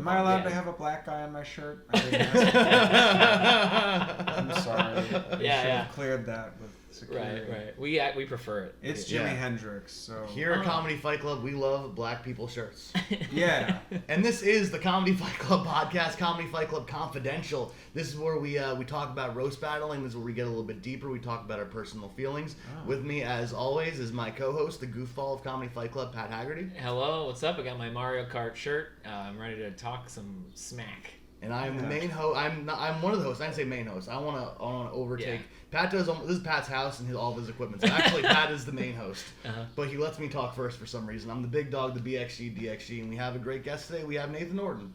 I allowed to have a black guy on my shirt? I didn't ask. I'm sorry. We should have cleared that with security. Right. We prefer it. It's Jimi Hendrix. So here at Comedy Fight Club, we love black people shirts. Yeah. And this is the Comedy Fight Club podcast, Comedy Fight Club Confidential. This is where we talk about roast battling. This is where we get a little bit deeper. We talk about our personal feelings. With me, as always, is my co-host, the Goofball of Comedy Fight Club, Pat Haggerty. Hello, what's up? I got my Mario Kart shirt. I'm ready to talk some smack. And I'm the main host. I'm one of the hosts. I didn't say main host. I want to overtake. Pat does. This is Pat's house and all of his equipment. So actually, Pat is the main host. But he lets me talk first for some reason. I'm the big dog, the BXG, DXG, and we have a great guest today. We have Nathan Orton.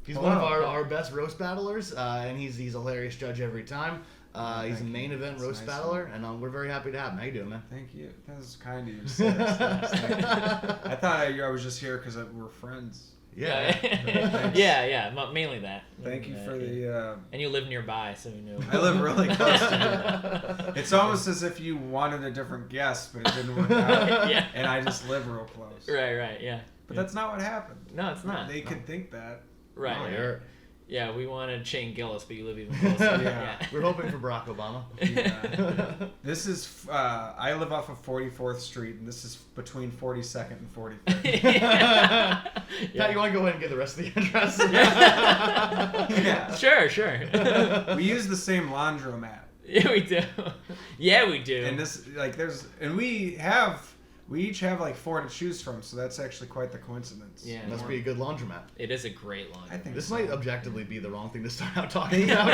He's one of our best roast battlers, and he's a hilarious judge every time. He's a main event roast battler, and we're very happy to have him. How you doing, man? Thank you. That was kind of you to say. I thought I was just here because we're friends. Yeah, mainly that. Thank you for the... And you live nearby, so you know. I live really close to you. It's almost as if you wanted a different guest, but it didn't work out. And I just live real close. Right, yeah. But that's not what happened. No, it's not. They could think that. Right. Yeah, we wanted Shane Gillis, but you live even closer. Yeah. We're hoping for Barack Obama. Yeah. This is, I live off of 44th Street, and this is between 42nd and 43rd. Pat, you want to go ahead and get the rest of the address? Yeah. Sure. We use the same laundromat. Yeah, we do. Yeah, we do. And this, we each have like 4 to choose from, so that's actually quite the coincidence. Yeah, it must be a good laundromat. It is a great laundromat. I think this might objectively be the wrong thing to start out talking about.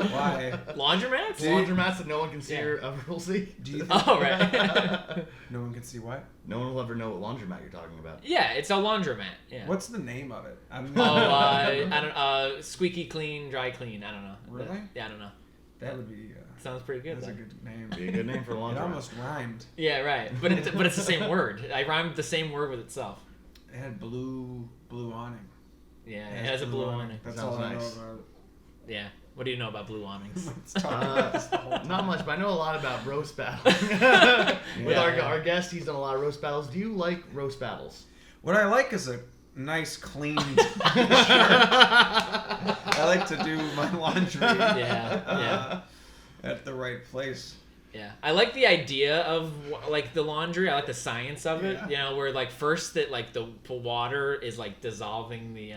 Why? Laundromats? Laundromats that no one can see or ever will see. Do you think right. No one can see what? No one will ever know what laundromat you're talking about. Yeah, it's a laundromat. Yeah. What's the name of it? I don't. Squeaky clean, dry clean. I don't know. Really? Yeah, I don't know. That would be. Sounds pretty good. That's a good name. Be a good name for a laundromat. It almost rhymed. Yeah, right. But it's the same word. I rhymed the same word with itself. It had blue awning. Yeah, it has a blue awning. That's all I know about it. Yeah. What do you know about blue awnings? Not much, but I know a lot about roast battling. With our guest, he's done a lot of roast battles. Do you like roast battles? What I like is a nice, clean shirt. I like to do my laundry. At the right place. Yeah, I like the idea of like the laundry. I like the science of it. You know, where like first that like the water is like dissolving the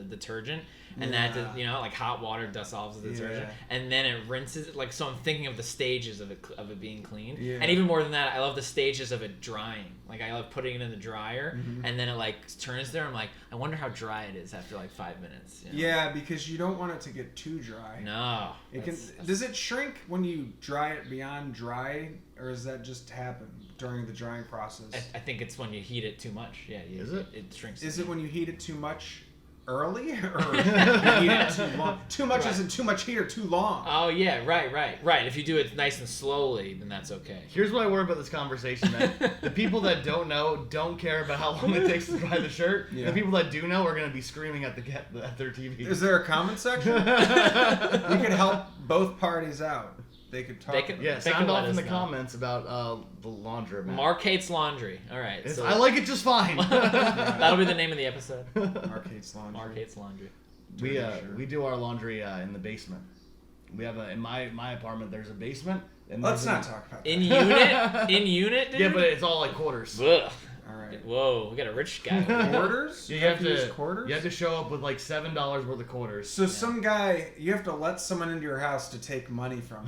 detergent, and that like hot water dissolves the detergent, and then it rinses it. Like so, I'm thinking of the stages of it being clean, and even more than that, I love the stages of it drying. Like I love putting it in the dryer, and then it like turns there. I'm like, I wonder how dry it is after like 5 minutes. You know? Yeah, because you don't want it to get too dry. No. Does it shrink when you dry it beyond dry, or does that just happen during the drying process? I think it's when you heat it too much. Yeah. Is it? It shrinks. Is it when you heat it too much early, or you heat it too long? Too much isn't too much heat or too long. Oh yeah, right. If you do it nice and slowly, then that's okay. Here's what I worry about this conversation, man. The people that don't know don't care about how long it takes to dry the shirt. Yeah. The people that do know are going to be screaming at their TV. Is there a comment section? We could help both parties out. They could talk. Sound off in the comments about the laundromat. Mark hates laundry. All right. I like it just fine. That'll be the name of the episode. Mark hates laundry. Mark hates laundry. We do our laundry in the basement. We have in my apartment. There's a basement. And let's not talk about that. In unit, dude? Yeah, but it's all like quarters. Ugh. All right. Whoa, we got a rich guy. Quarters? Yeah, you have to use quarters. You have to show up with like $7 worth of quarters. So some guy, you have to let someone into your house to take money from.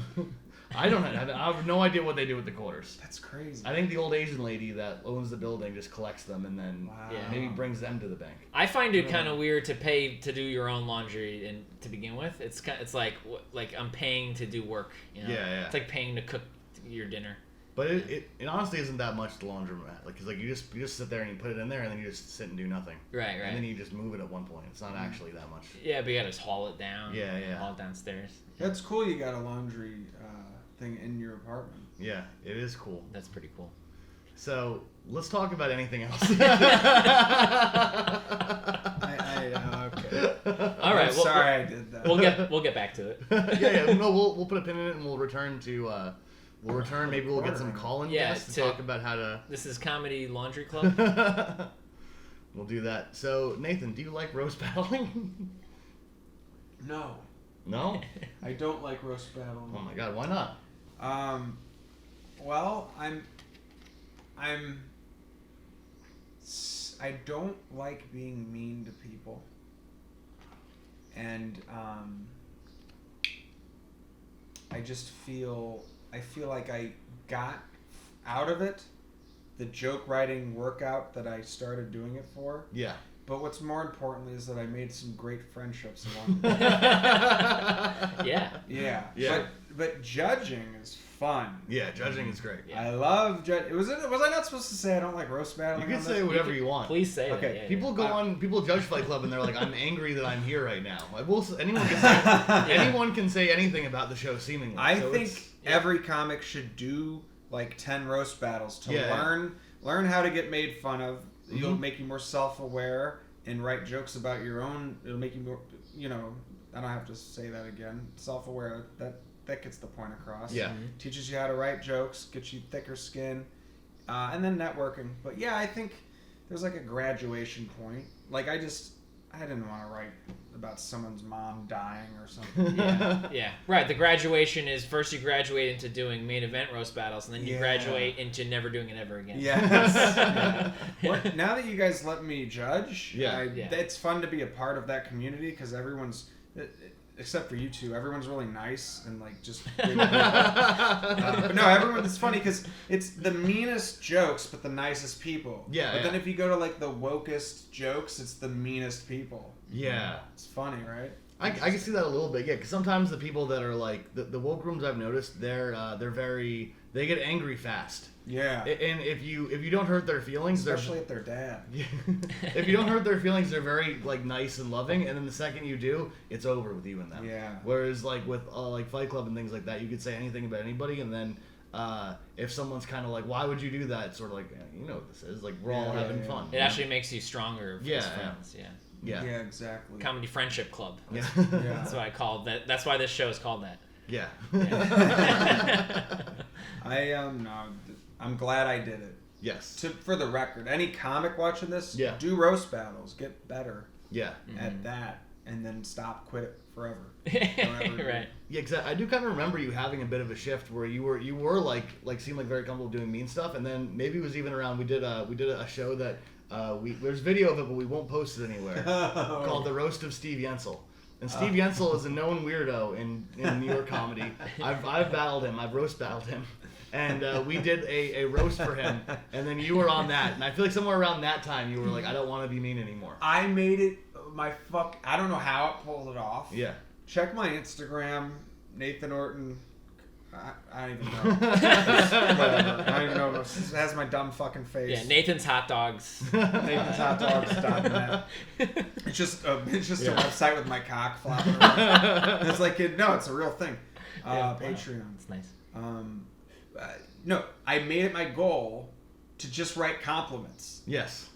I have no idea what they do with the quarters. That's crazy. I think the old Asian lady that owns the building just collects them and then maybe brings them to the bank. I find it kind of weird to pay to do your own laundry and to begin with. It's like I'm paying to do work. You know? Yeah. It's like paying to cook your dinner. But it honestly isn't that much the laundromat. Like, 'cause like you just sit there and you put it in there and then you just sit and do nothing. Right. And then you just move it at one point. It's not actually that much. Yeah, but you gotta just haul it down. Yeah. Haul it downstairs. That's cool. You got a laundry thing in your apartment. Yeah, it is cool. That's pretty cool. So let's talk about anything else. Okay. All right. Sorry I did that. We'll get back to it. Yeah. No, we'll put a pin in it and we'll return to. Maybe we'll get some call-in guests to talk about how to. This is Comedy Laundry Club. We'll do that. So, Nathan, do you like roast battling? No. No? I don't like roast battling. Oh my god, why not? Well, I don't like being mean to people. And I feel like I got out of it the joke writing workout that I started doing it for. Yeah. But what's more important is that I made some great friendships along the way. Yeah. Yeah. But judging is fun. Yeah, judging is great. Yeah. I love judging. Was I not supposed to say I don't like roast battling? You can say whatever you want. Please say okay. that. Yeah, People judge Fight Club and they're like, I'm angry that I'm here right now. Anyone can say anything about the show seemingly. I think every comic should do like 10 roast battles to learn how to get made fun of. It'll make you more self-aware and write jokes about your own. It'll make you more, I don't have to say that again. Self-aware, that gets the point across. Yeah. Teaches you how to write jokes, gets you thicker skin, and then networking. But yeah, I think there's like a graduation point. Like I didn't want to write about someone's mom dying or something. Yeah. Right. The graduation is first you graduate into doing main event roast battles, and then you graduate into never doing it ever again. Yes. Well, now that you guys let me judge, Yeah. It's fun to be a part of that community because everyone's, except for you two, everyone's really nice and like just. But no, it's funny because it's the meanest jokes but the nicest people. Yeah. But then if you go to like the wokest jokes, it's the meanest people. Yeah. It's funny, right? I can see that a little bit, yeah. Because sometimes the people that are like the woke rooms, I've noticed they get angry fast. Yeah. And if you don't hurt their feelings, especially if they're dad. If you don't hurt their feelings, they're very like nice and loving. And then the second you do, it's over with you and them. Yeah. Whereas like with like Fight Club and things like that, you could say anything about anybody, and then if someone's kind of like, why would you do that? It's sort of like, you know what this is. Like we're all having fun. It actually makes you stronger as friends. Yeah, exactly. Comedy Friendship Club. Yeah. That's why I called that. That's why this show is called that. Yeah. I'm glad I did it. Yes. For the record, any comic watching this, do roast battles, get better. Yeah. At that, and then quit it forever. Right. Yeah, exactly. I do kind of remember you having a bit of a shift where you were like seemed like very comfortable doing mean stuff, and then maybe it was even around we did a show that. There's video of it, but we won't post it anywhere. Called The Roast of Steve Yensel. And Steve Yensel is a known weirdo in New York comedy. I've battled him. I've roast battled him. And we did a roast for him. And then you were on that. And I feel like somewhere around that time you were like, I don't want to be mean anymore. I made it I don't know how it pulled it off. Yeah. Check my Instagram, Nathan Orton. I don't even know. Whatever. I don't even know. It has my dumb fucking face. Yeah, Nathan's Hot Dogs. Nathan'sHotDogs.net. It's just a website with my cock flopping around. It's like, it's a real thing. Patreon. It's nice. No, I made it my goal to just write compliments. Yes.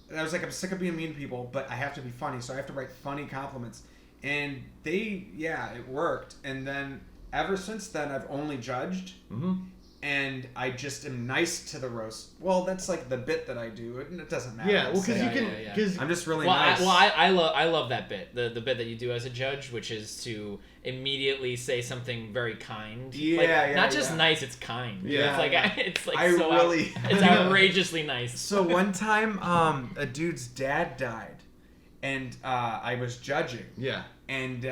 And I was like, I'm sick of being mean to people, but I have to be funny, so I have to write funny compliments. And it worked. And then ever since then, I've only judged, and I just am nice to the roast. Well, that's like the bit that I do. It doesn't matter. Yeah, well, because you can. Because I'm just really nice. I love that bit. The bit that you do as a judge, which is to immediately say something very kind. Not just nice. It's kind. Yeah, it's outrageously nice. So one time, a dude's dad died, and I was judging. Yeah. And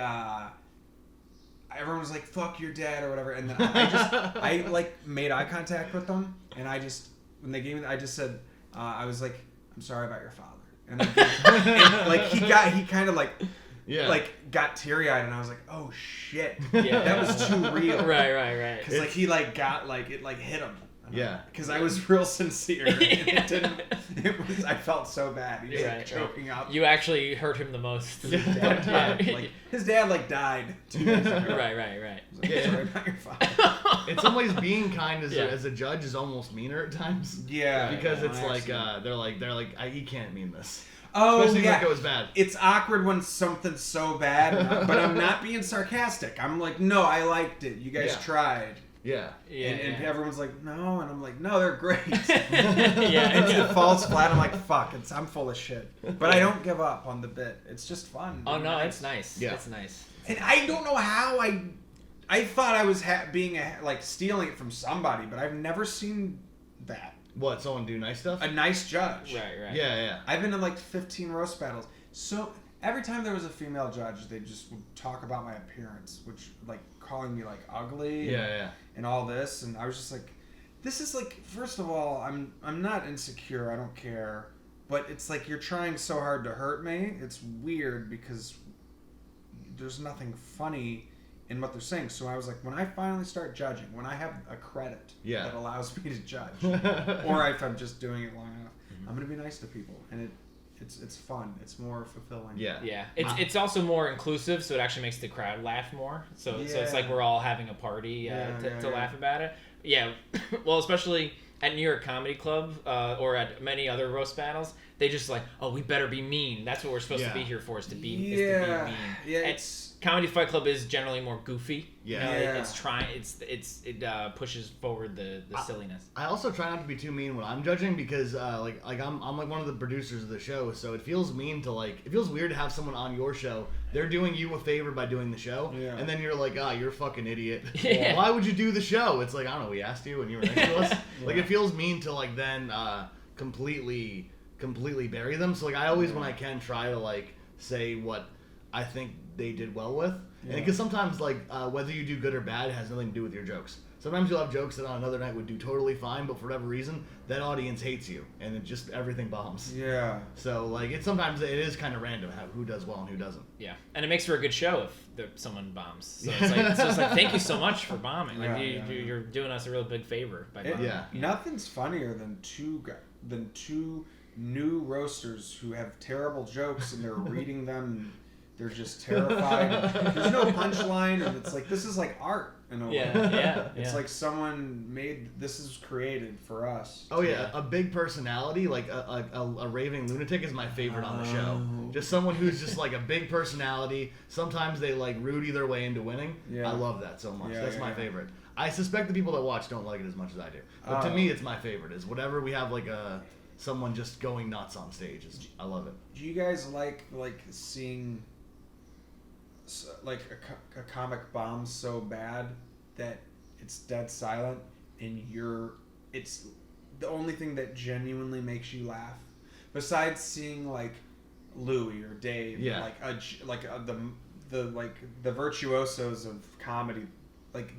everyone was like, "Fuck your dad" or whatever, and then I made eye contact with them, and when they gave me, I just said, I was like, "I'm sorry about your father," and he kind of got teary eyed, and I was like, "Oh shit, that was too real." Right. Because he got it hit him. Yeah. Because I was real sincere. I felt so bad. He was choking up. You actually hurt him the most. His dad died 2 days ago. Right. Sorry about your father. In some ways, being kind as a judge is almost meaner at times. Yeah. Because it's they're like you can't mean this. Oh, especially when it goes bad. It's awkward when something's so bad, but I'm not being sarcastic. I'm like, no, I liked it. You guys tried. Yeah. And everyone's like, no, and I'm like, no, they're great. Yeah. And it falls flat. I'm like, fuck, I'm full of shit. But I don't give up on the bit. It's just fun. Oh no, it's nice. Yeah. It's nice. And I don't know how I thought I was like stealing it from somebody, but I've never seen that. What? Someone do nice stuff? A nice judge. Right. Yeah. I've been to like 15 roast battles. So every time there was a female judge, they just would talk about my appearance, which like calling me like ugly. Yeah. And all this, and I was just like, this is like, first of all, I'm not insecure. I don't care, but it's like you're trying so hard to hurt me. It's weird because there's nothing funny in what they're saying. So I was like, when I finally start judging, when I have a credit that allows me to judge, or if I'm just doing it long enough, I'm gonna be nice to people, and it's fun. It's more fulfilling. Yeah. It's also more inclusive, so it actually makes the crowd laugh more. So it's like we're all having a party to laugh about it. Yeah. Well, especially at New York Comedy Club or at many other roast battles, they just like, oh, we better be mean. That's what we're supposed to be here for, is to be mean. Yeah. Comedy Fight Club is generally more goofy. Yeah. It pushes forward the silliness. I also try not to be too mean when I'm judging because I'm like one of the producers of the show, so it feels mean to it feels weird to have someone on your show. They're doing you a favor by doing the show, and then you're like, you're a fucking idiot. Yeah. Why would you do the show? It's like, I don't know, we asked you and you were nice to us. Like, it feels mean to then completely bury them. So I always, when I can, try to say what I think they did well with. And because sometimes whether you do good or bad has nothing to do with your jokes. Sometimes you'll have jokes that on another night would do totally fine, but for whatever reason that audience hates you and it just everything bombs. So sometimes it is kind of random who does well and who doesn't. Yeah, and it makes for a good show if someone bombs. So it's just like, thank you so much for bombing. You're doing us a real big favor by bombing. Nothing's funnier than two new roasters who have terrible jokes and they're reading them. They're just terrified. There's no punchline, and it's like, this is like art in a way. It's like someone this is created for us. Oh yeah, a big personality, like a raving lunatic is my favorite on the show. Just someone who's just like a big personality. Sometimes they Rudy their way into winning. I love that so much. That's my favorite. I suspect the people that watch don't like it as much as I do. But to me, it's my favorite. Is whatever we have someone just going nuts on stage. I love it. Do you guys like seeing a comic bomb so bad that it's dead silent and it's the only thing that genuinely makes you laugh besides seeing Louis or Dave, the virtuosos of comedy,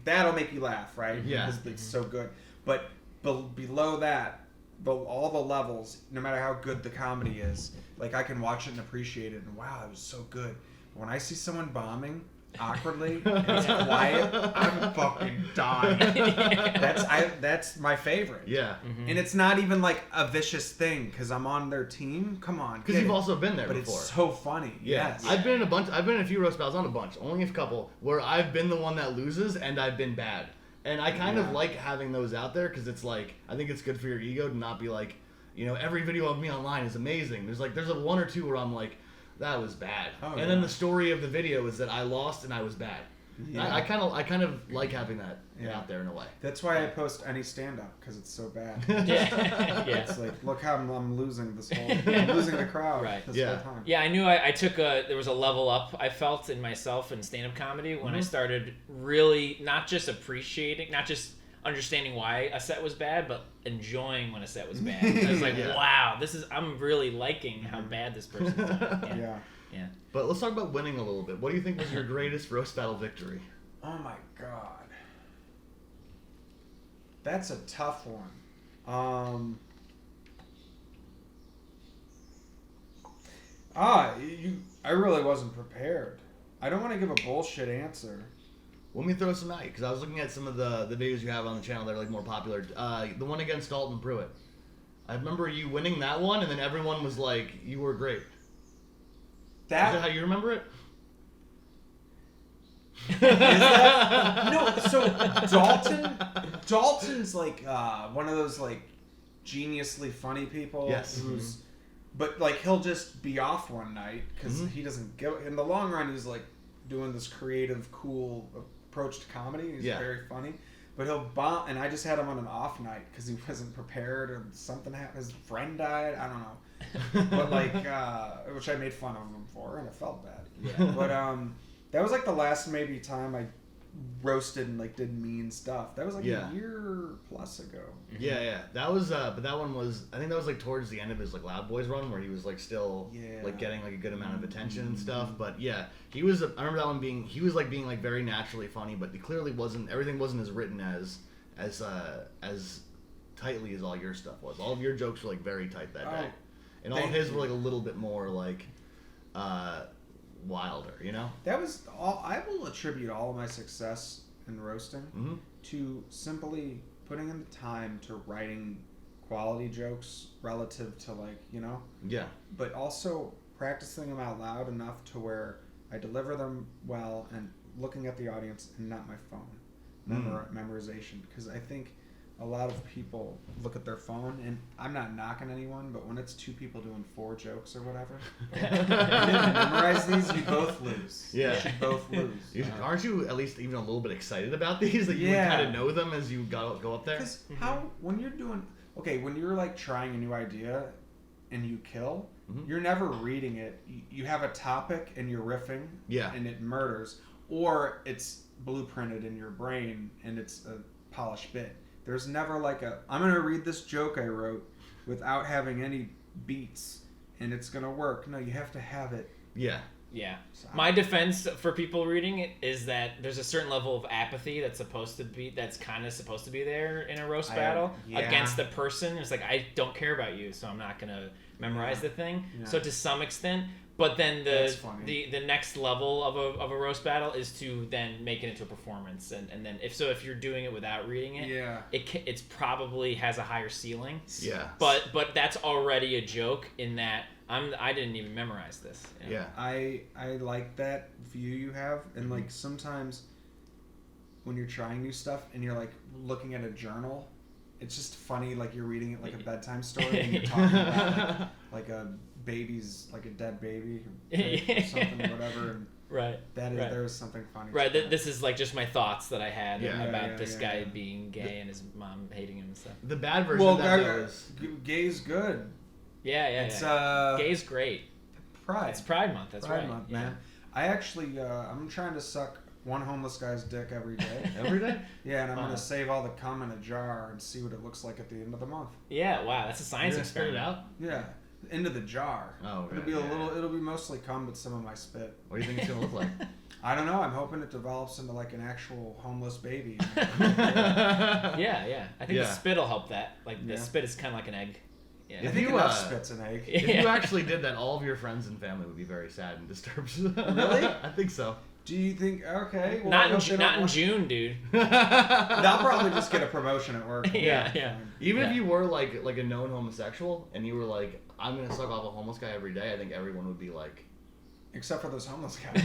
that'll make you laugh, right? Because it's so good. But below that, all the levels, no matter how good the comedy is, I can watch it and appreciate it, and wow, that was so good. When I see someone bombing awkwardly and it's quiet, I'm fucking dying. That's my favorite. And it's not even a vicious thing because I'm on their team. Come on, because you've also been there but before. It's so funny. Yes, I've been in a few roast battles, not a bunch, only a couple, where I've been the one that loses and I've been bad. And I kind of like having those out there because it's I think it's good for your ego to not be every video of me online is amazing. There's a one or two where I'm that was bad. Then the story of the video is that I lost and I was bad. I kind of like having that out there in a way. That's why I post any stand-up, because it's so bad. It's look how I'm losing this whole. I'm losing the crowd. This whole time. Yeah, I knew I took there was a level up I felt in myself in stand-up comedy when I started really not just appreciating, not just understanding why a set was bad, but enjoying when a set was bad. I was wow, I'm really liking how bad this person's doing. Yeah. But let's talk about winning a little bit. What do you think was your greatest roast battle victory? Oh my god. That's a tough one. I really wasn't prepared. I don't want to give a bullshit answer. Let me throw some at you, because I was looking at some of the videos you have on the channel that are more popular. The one against Dalton Pruitt. I remember you winning that one, and then everyone was you were great. Is that how you remember it? No, so Dalton's one of those geniusly funny people. Yes. But he'll just be off one night because he doesn't go. In the long run, he's doing this creative, cool approach to comedy. He's very funny. But he'll bomb, and I just had him on an off night because he wasn't prepared or something happened. His friend died. I don't know. But like, which I made fun of him for, and it felt bad. Yeah. But that was like the last maybe time I roasted and like did mean stuff. That was like a year plus ago. Yeah. That was, but that one was, I think that was like towards the end of his like Loud Boys run where he was like still like getting like a good amount of attention and stuff. But yeah, he was. I remember that one being, he was like being like very naturally funny, but he clearly wasn't. Everything wasn't as written as tightly as all your stuff was. All of your jokes were like very tight that day, and all of his were like a little bit more like wilder, you know? That was all. I will attribute all of my success in roasting to simply putting in the time to writing quality jokes relative to like, you know? Yeah. But also practicing them out loud enough to where I deliver them well and looking at the audience and not my phone. Memorization. Because I think a lot of people look at their phone, and I'm not knocking anyone, but when it's two people doing 4 jokes or whatever, you didn't memorize these, you both lose. Yeah. You should both lose. Aren't you at least even a little bit excited about these? That you would kind of know them as you go up there? Because when you're doing, when you're like trying a new idea and you kill, you're never reading it. You have a topic and you're riffing, and it murders, or it's blueprinted in your brain and it's a polished bit. There's never like I'm going to read this joke I wrote without having any beats and it's going to work. No, you have to have it. Yeah. Yeah. My defense for people reading it is that there's a certain level of apathy that's kind of supposed to be there in a roast battle against the person. It's like, I don't care about you, so I'm not going to memorize the thing. Yeah. So to some extent, but then the next level of a roast battle is to then make it into a performance, and then if you're doing it without reading it, it's probably has a higher ceiling. Yeah. But that's already a joke in that I didn't even memorize this. You know? Yeah. I like that view you have, and like sometimes when you're trying new stuff and you're like looking at a journal, it's just funny, like you're reading it like a bedtime story and you're talking about like a baby's, like a dead baby or something or whatever, and there's something funny. Right, this is like just my thoughts that I had about this guy being gay and his mom hating him and stuff. The bad version of that is gay's good. It's gay's great. Pride. It's Pride Month. That's Pride Month, man. I actually I'm trying to suck one homeless guy's dick every day. Every day? Yeah, and I'm gonna save all the cum in a jar and see what it looks like at the end of the month. Yeah, wow, that's a science experiment. Out? Yeah, into the jar. Oh, it'll be it'll be mostly cum, but some of my spit. What do you think it's gonna look like? I don't know. I'm hoping it develops into like an actual homeless baby. Yeah. I think the spit will help that. Like the spit is kind of like an egg. Yeah. I think enough spit's an egg. If you actually did that, all of your friends and family would be very sad and disturbed. Really? I think so. Do you think? Okay. Well, not in June, dude. They'll probably just get a promotion at work. Yeah. Even if you were like a known homosexual and you were like, I'm gonna suck off a homeless guy every day, I think everyone would be like, except for those homeless guys.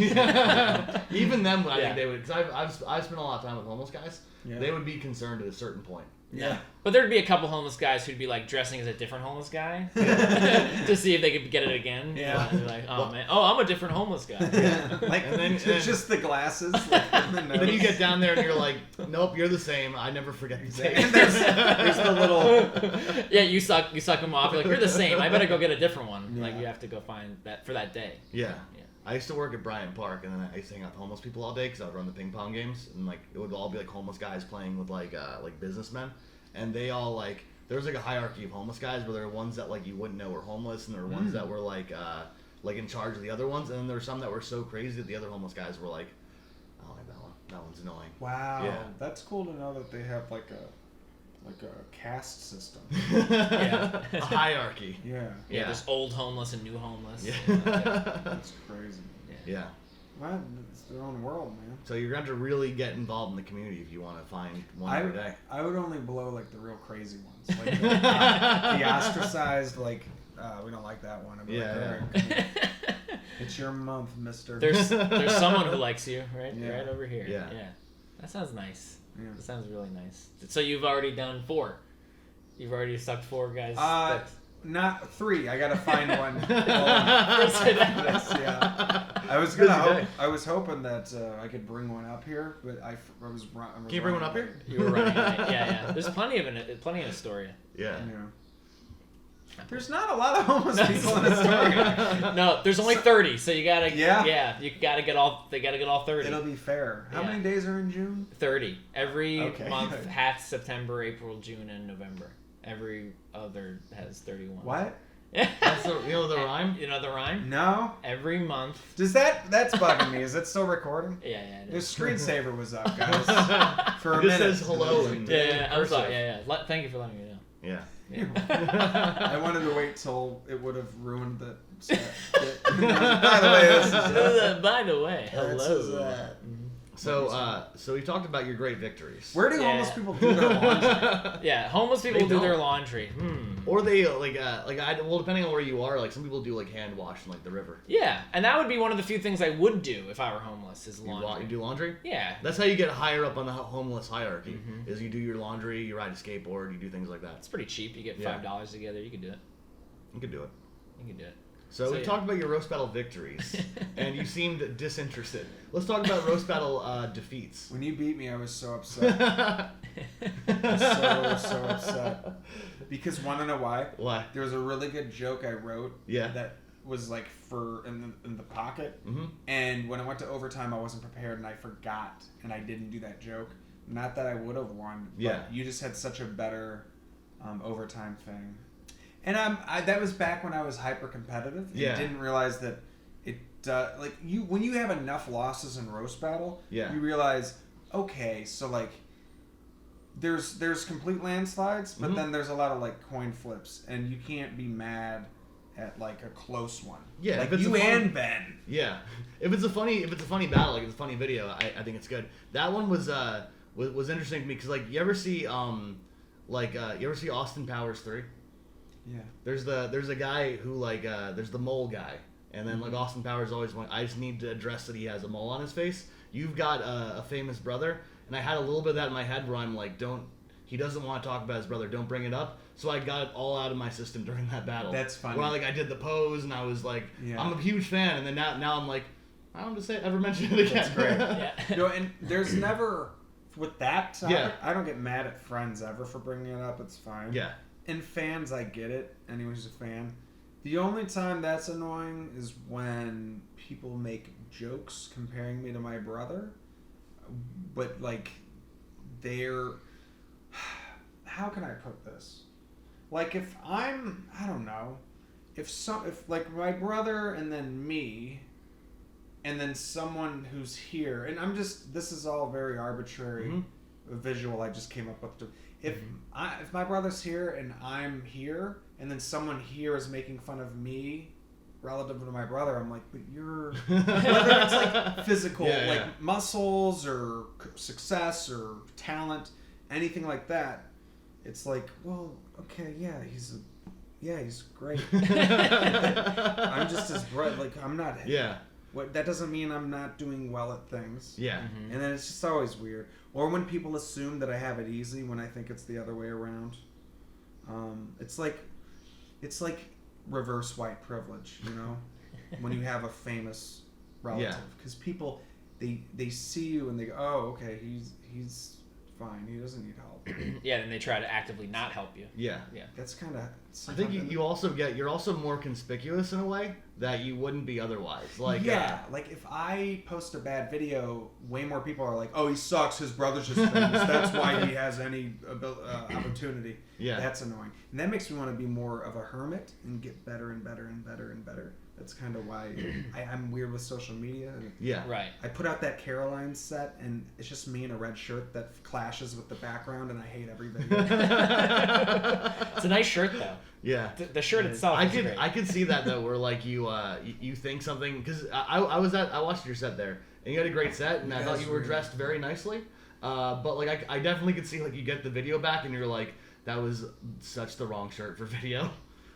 Even them, I think they would. Because I've spent a lot of time with homeless guys. Yeah. They would be concerned at a certain point. Yeah. But there'd be a couple homeless guys who'd be like dressing as a different homeless guy to see if they could get it again. Yeah. And like, man, I'm a different homeless guy. Yeah. Like, and then just the glasses. Like, then you get down there and you're like, nope, you're the same. I never forget the same. And there's the little. Yeah, you suck them off. You're like, you're the same. I better go get a different one. Yeah. Like you have to go find that for that day. Yeah. I used to work at Bryant Park, and then I used to hang out with homeless people all day because I would run the ping pong games, and like it would all be like homeless guys playing with like businessmen, and they all like there was like a hierarchy of homeless guys where there were ones that like you wouldn't know were homeless, and there were ones that were like in charge of the other ones, and then there were some that were so crazy that the other homeless guys were like, I don't like that one. That one's annoying. Wow. Yeah. That's cool to know that they have like a caste system. A hierarchy. Yeah. There's old homeless and new homeless. Yeah. That's crazy. Yeah. Well, it's their own world, man. So you're going to have to really get involved in the community if you want to find one every day. I would only blow like the real crazy ones. Like the ostracized, like, we don't like that one. It's your month, mister. There's someone who likes you, right? Yeah. Right over here. Yeah. That sounds nice. Yeah. That sounds really nice. So you've already done 4. You've already sucked 4 guys. Not 3. I gotta find one. For today. Yeah. I was hoping that I could bring one up here, but I was Can you bring one up here? You were running late. Yeah. There's plenty in Astoria. Yeah. There's not a lot of homeless people in Astoria. No, there's only 30, so you gotta. Yeah. You gotta get all. They gotta get all 30. It'll be fair. How many days are in June? 30. Every month, good. half September, April, June, and November. Every other has 31. What? That's the rhyme? You know the rhyme? No. Every month. That's bugging me. Is it still recording? Yeah. The screensaver was up, guys. For a This minute. says hello. I'm sorry. Yeah. Thank you for letting me know. Yeah. I wanted to wait till it would have ruined the set. By the way, this is By the way, hello. So we talked about your great victories. Where do homeless people do their laundry? Yeah, homeless people do their laundry. Or they depending on where you are, like some people do like hand wash in like the river. Yeah, and that would be one of the few things I would do if I were homeless is laundry. You do laundry? Yeah. That's how you get higher up on the homeless hierarchy. Is you do your laundry, you ride a skateboard, you do things like that. It's pretty cheap. You get $5 together. You could do it. You could do it. So we talked about your roast battle victories, and you seemed disinterested. Let's talk about roast battle defeats. When you beat me, I was so upset. so upset. Because want to know why? Why? There was a really good joke I wrote. Yeah. That was like in the pocket. And when it went to overtime, I wasn't prepared and I forgot and I didn't do that joke. Not that I would have won. But you just had such a better overtime thing. And that was back when I was hyper competitive. And didn't realize that it when you have enough losses in roast battle, you realize, okay, so like there's complete landslides, but then there's a lot of like coin flips, and you can't be mad at like a close one. Yeah, like you and Ben. Yeah, if it's a funny battle, like it's a funny video, I think it's good. That one was interesting to me because like you ever see Austin Powers 3? Yeah. There's a guy who like there's the mole guy, and then like Austin Powers always went, I just need to address that he has a mole on his face. You've got a famous brother, and I had a little bit of that in my head where I'm like, he doesn't want to talk about his brother, don't bring it up. So I got it all out of my system during that battle. That's funny. Where I did the pose and I was like, I'm a huge fan, and then now I'm like, I don't just ever mention it again. That's great. And there's never with that topic, I don't get mad at friends ever for bringing it up. It's fine. Yeah. And fans, I get it. Anyone who's a fan. The only time that's annoying is when people make jokes comparing me to my brother. But, like, how can I put this? Like, if I don't know, if like my brother and then me, and then someone who's here, and this is all very arbitrary visual I just came up with. If my brother's here and I'm here, and then someone here is making fun of me relative to my brother, I'm like, but you're whether it's like physical, like muscles or success or talent, anything like that, it's like, well, okay, he's great. I'm just his brother. Like I'm not. Yeah. That doesn't mean I'm not doing well at things. Yeah. And then it's just always weird. Or when people assume that I have it easy when I think it's the other way around. It's like reverse white privilege, you know? When you have a famous relative. Because people, they see you and they go, oh, okay, he's fine. He doesn't need help. And they try to actively not help you. Yeah. That's kind of... I think you're also more conspicuous in a way that you wouldn't be otherwise. Like like if I post a bad video, way more people are like, oh, he sucks, his brother's just famous, that's why he has any opportunity. Yeah. That's annoying. And that makes me want to be more of a hermit and get better and better and better and better. That's kind of why I'm weird with social media. Yeah. Right. I put out that Caroline set, and it's just me in a red shirt that clashes with the background, and I hate every video. It's a nice shirt, though. Yeah. The shirt itself is great. I could see that, though, where, like, you think something... Because I watched your set there, and you had a great set, and I thought you were dressed very nicely. But, like, I definitely could see, like, you get the video back, and you're like, that was such the wrong shirt for video.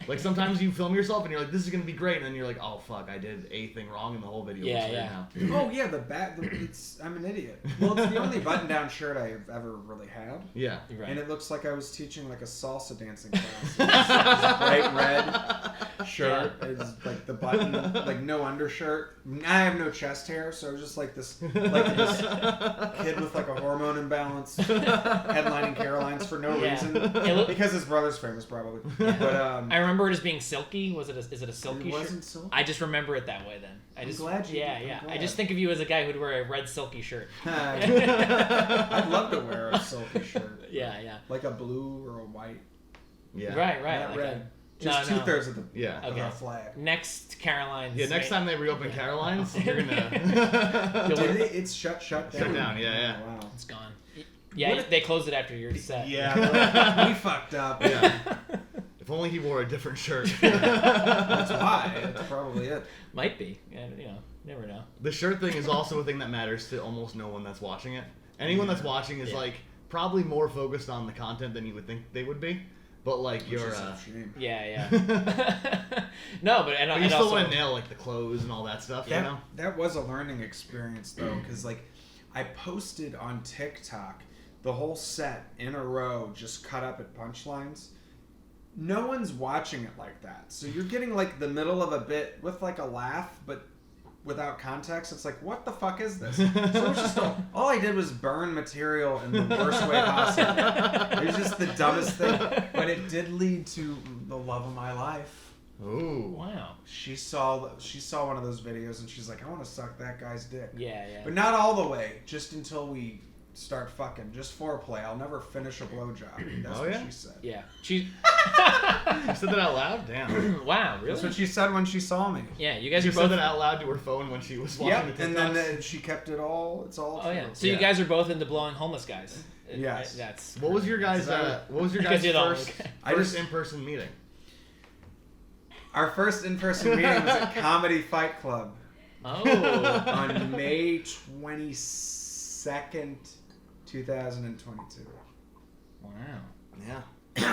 Like sometimes you film yourself and you're like, this is gonna be great, and then you're like, oh fuck, I did a thing wrong, and the whole video looks weird now. Oh yeah, I'm an idiot. Well, it's the only button-down shirt I've ever really had. Yeah. Right. And it looks like I was teaching like a salsa dancing class. It's bright red shirt. It's like the button, like no undershirt. I have no chest hair, so I was just like this kid with like a hormone imbalance, headlining Caroline's for no reason, because his brother's famous probably. Yeah. But I remember it as being silky. Is it a silky it shirt? wasn't silky. I just remember it that way then. I'm glad you Yeah, did. yeah. I'm glad. I just think of you as a guy who'd wear a red silky shirt. I'd love to wear a silky shirt. Yeah. Like a blue or a white. Yeah. Right. Not Like red. Just No. 2/3 of the Yeah. of our flag. Next Caroline's. Yeah, next time they reopen Caroline's, you're gonna Did it's shut down? Shut down, yeah. Oh, wow. It's gone. Yeah, they closed it after your set. Yeah, we fucked up. Yeah. If only he wore a different shirt. That's why. That's probably it. Might be. Yeah, never know. The shirt thing is also a thing that matters to almost no one that's watching it. Anyone that's watching is like probably more focused on the content than you would think they would be. But like Which you're is a shame. Yeah. No, but you still want to nail like the clothes and all that stuff, you know? That was a learning experience though, because like I posted on TikTok the whole set in a row, just cut up at punchlines. No one's watching it like that, so you're getting like the middle of a bit with like a laugh, but without context. It's like, what the fuck is this? So it's just all I did was burn material in the worst way possible. It was just the dumbest thing, but it did lead to the love of my life. Ooh. Wow. She saw one of those videos and she's like, I want to suck that guy's dick. Yeah. But not all the way, just until we start fucking, just foreplay. I'll never finish a blowjob. That's what she said. Yeah. She. You said that out loud? Damn. Wow, really? That's what she said when she saw me. Yeah, you guys You are said both that out loud to her phone when she was watching the TikToks? And then she kept it all. It's all. Oh true. yeah. So you guys are both into blowing homeless guys. Yes. That's. What was your guys' first in-person meeting? Our first in-person meeting was at Comedy Fight Club. Oh. On May 22nd, 2022. Wow. Yeah.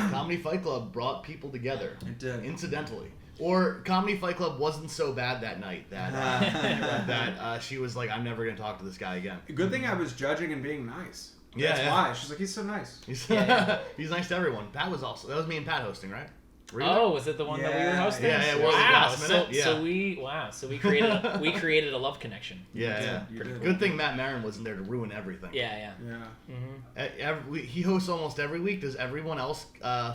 Comedy Fight Club brought people together. It did. Incidentally. Or Comedy Fight Club wasn't so bad that night that she was like, I'm never going to talk to this guy again. Good thing I was judging and being nice. That's why. She's like, he's so nice. He's nice to everyone. Pat was also, that was me and Pat hosting, right? Was it the one that we were hosting? Yeah. Wow. So we created a love connection. Yeah. Good thing Matt Maron wasn't there to ruin everything. Yeah. Mm-hmm. He hosts almost every week. Does everyone else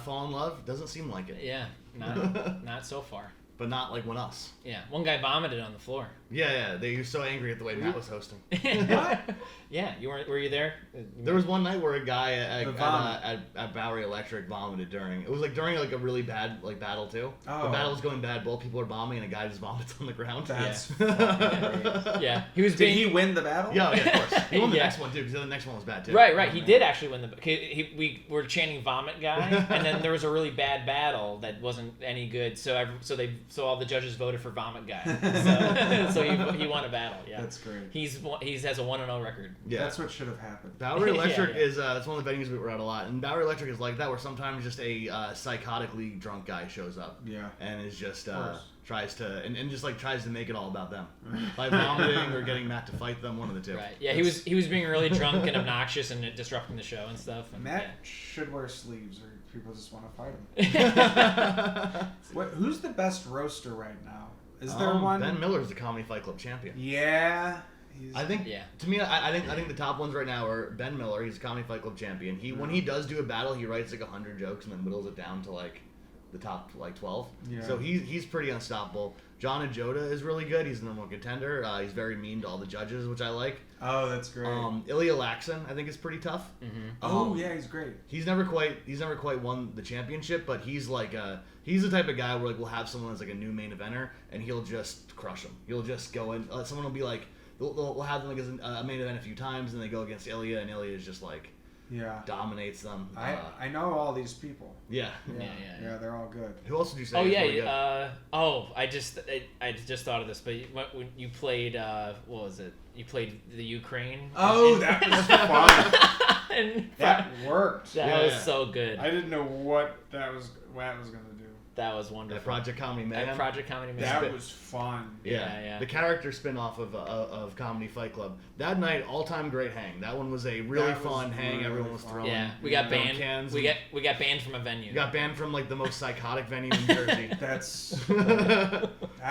fall in love? Doesn't seem like it. Yeah. Not so far. But not like when us. Yeah. One guy vomited on the floor. Yeah. They were so angry at the way Matt was hosting. What? Yeah. Were you there? There was one night where a guy at Bowery Electric vomited during. It was like during like a really bad like battle too. Oh. The battle was going bad. Both people were bombing, and a guy just vomits on the ground. That's yeah. Did he win the battle? Yeah, of course. He won the next one too, because the next one was bad too. Right. He did actually win we were chanting vomit guy, and then there was a really bad battle that wasn't any good. So all the judges voted for vomit guy. So he won a battle. Yeah. That's great. He has a 1-0 record. Yeah. That's what should have happened. Bowery Electric is it's one of the venues we were at a lot, and Bowery Electric is like that, where sometimes just a psychotically drunk guy shows up. Yeah. And is just tries to make it all about them by vomiting or getting Matt to fight them, one of the two. Right. Yeah. He was being really drunk and obnoxious and disrupting the show and stuff. And, Matt should wear sleeves, or people just want to fight him. Who's the best roaster right now? Is there one? Ben Miller's the Comedy Fight Club champion. Yeah. I think. Yeah. To me, I think the top ones right now are Ben Miller. He's a Comedy Fight Club champion. When he does do a battle, he writes like 100 jokes and then whittles it down to like the top like 12. Yeah. So he's pretty unstoppable. John and Joda is really good. He's the number one contender. He's very mean to all the judges, which I like. Oh, that's great. Ilya Laxon, I think, is pretty tough. Mm-hmm. Yeah, he's great. He's never quite won the championship, but he's like he's the type of guy where like we'll have someone as like a new main eventer and he'll just crush them. He'll just go in. Someone will be like, we'll have them like as a main event a few times, and they go against Ilya, and Ilya is just like dominates them. I know all these people. Yeah, they're all good. Who else did you say? Oh yeah, I just thought of this, but when you played what was it? You played the Ukraine. Oh, that was fun. And that worked. That was so good. I didn't know what Matt was gonna do. That was wonderful. At Project Comedy Man. At Project Comedy Man. That was fun. Yeah. The character spin-off of Comedy Fight Club. That night, all-time great hang. That one was a really fun hang. Really Everyone was throwing. Yeah, we got banned. Cans We got banned from a venue. We got banned from like the most psychotic venue in Jersey. That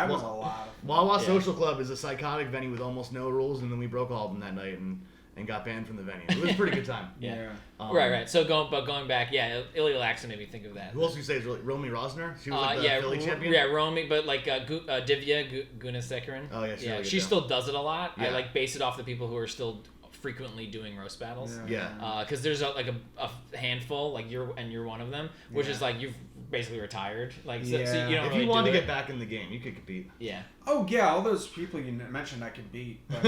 was a lot. Wawa Social Club is a psychotic venue with almost no rules, and then we broke all of them that night and got banned from the venue. It was a pretty good time. Yeah. Right. So going back, Ilya Laxon made me think of that. Who else you say is Romy Rosner? She was like the Philly champion. Yeah, Romy, but like Divya Gunasekaran. Oh yeah, she still does it a lot. Yeah. I like base it off the people who are still frequently doing roast battles. Yeah. Because there's a handful, like you're one of them, which is like you've basically retired. Like so you don't if really you wanted to do get back in the game, you could compete. Yeah. Oh yeah, all those people you mentioned I could beat. But,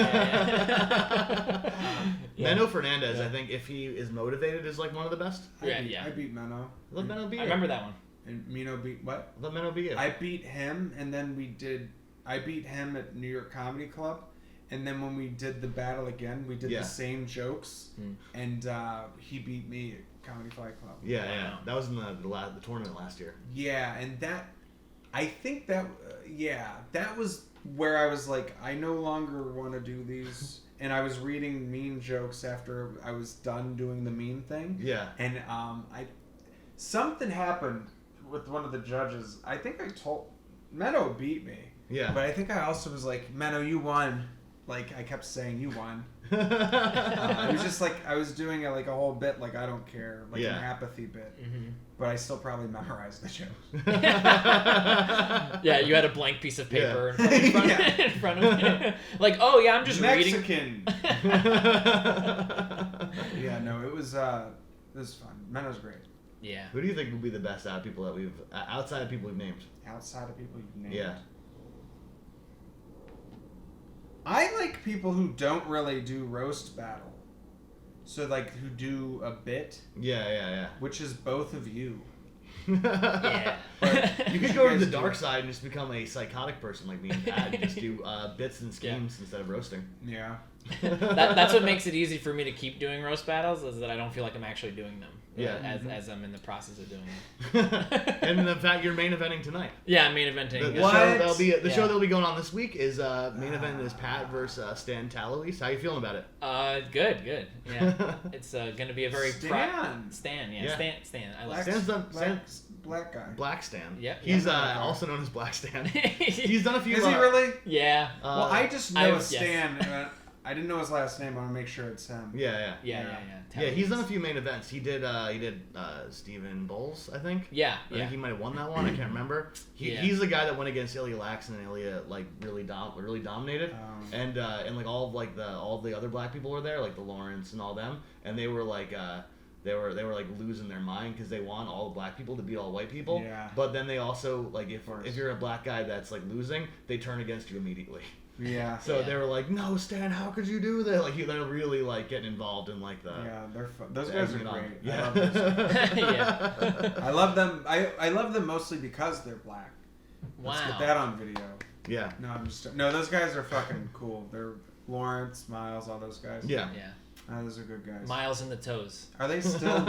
Menno Fernandez, I think, if he is motivated, is like one of the best. I beat Menno. Let Menno beat I remember that one. And Mino beat what? Let Menno beat you. I beat him, and then I beat him at New York Comedy Club, and then when we did the battle again, we did the same jokes, and he beat me at Comedy Fight Club. Yeah. That was in the tournament last year. Yeah, and I think that was where I was like, I no longer want to do these. And I was reading mean jokes after I was done doing the mean thing. Yeah. And something happened with one of the judges. I think I told Menno beat me. Yeah. But I think I also was like, Menno, you won. Like I kept saying, you won. It was just like I was doing a whole bit like I don't care, like an apathy bit. Mm-hmm. But I still probably memorized the jokes. Yeah, you had a blank piece of paper in front of you. Like, oh yeah, I'm just Mexican. reading. Yeah, no, it was fun. Menno's great. Yeah. Who do you think would be the best out of people that outside of people we've named? Outside of people you've named. Yeah. I like people who don't really do roast battle. So like who do a bit. Yeah. Which is both of you. Yeah. But you could go to the dark side and just become a psychotic person like me and Pat and just do bits and schemes instead of roasting. Yeah. That's what makes it easy for me to keep doing roast battles, is that I don't feel like I'm actually doing them. Yeah. As I'm in the process of doing them. And in fact, you're main eventing tonight. Yeah, I'm main eventing. The show that'll be going on this week is main event is Pat versus Stan Tallowese. How you feeling about it? Good. Yeah, it's going to be a very Stan. Stan. Stan. I like Black guy. Black Stan. Yep. He's also known as Black Stan. He's done a few. Is he really? Yeah. Well, I just know Stan. Yes. I didn't know his last name. I want to make sure it's him. Yeah. Yeah, he's done a few main events. He did Stephen Bowles, I think. Yeah. I think he might have won that one. I can't remember. He's the guy that went against Ilya Laxon, and Ilya like really dominated. And like all the other black people were there, like the Lawrence and all them, and they were like they were like losing their mind because they want all the black people to beat all white people. Yeah. But then they also like if you're a black guy that's like losing, they turn against you immediately. Yeah. So they were like, "No, Stan, how could you do that?" Like they're really like getting involved in like the. Yeah, they're fun. Those guys are great. Yeah. I love those guys. Yeah. I love them. I love them mostly because they're black. Let's get that on video. Yeah. No, those guys are fucking cool. They're Lawrence, Miles, all those guys. Yeah. Those are good guys. Miles in the toes. Are they still?